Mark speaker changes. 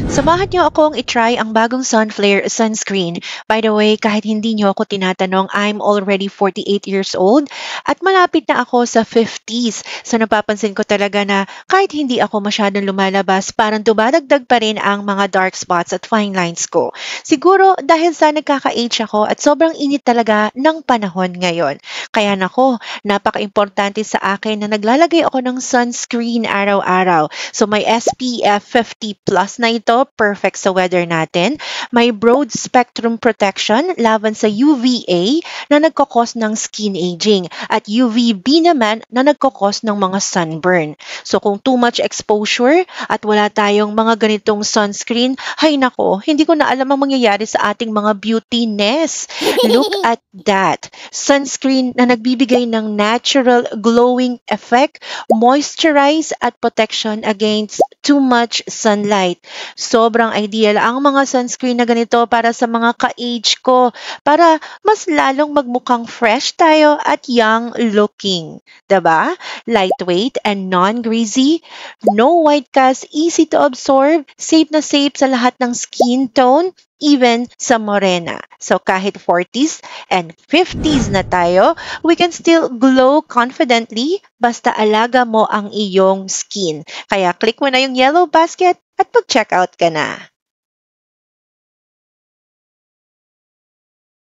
Speaker 1: Samahan niyo akong i-try ang bagong Sunflare sunscreen. By the way, kahit hindi niyo ako tinatanong, I'm already 48 years old at malapit na ako sa 50s. So napapansin ko talaga na kahit hindi ako masyadong lumalabas, parang dumadagdag pa rin ang mga dark spots at fine lines ko. Siguro dahil sa nagkaka-age ako at sobrang init talaga ng panahon ngayon. Kaya nako, napaka-importante sa akin na naglalagay ako ng sunscreen araw-araw. So may SPF 50 plus na ito, perfect sa weather natin. May broad spectrum protection laban sa UVA na nagkakos ng skin aging at UVB naman na nagkakos ng mga sunburn. So kung too much exposure at wala tayong mga ganitong sunscreen, hay nako, hindi ko na alam ang mangyayari sa ating mga beautiness. Look at that. Sunscreen na nagbibigay ng natural glowing effect, moisturize at protection against too much sunlight. Sobrang ideal ang mga sunscreen na ganito para sa mga ka-age ko para mas lalong magmukhang fresh tayo at young looking. Diba? Lightweight and non-greasy, no white cast, easy to absorb, safe na safe sa lahat ng skin tone, even sa morena. So kahit 40s and 50s na tayo, we can still glow confidently basta alaga mo ang iyong skin. Kaya click mo na yung yellow basket at mag-checkout ka na.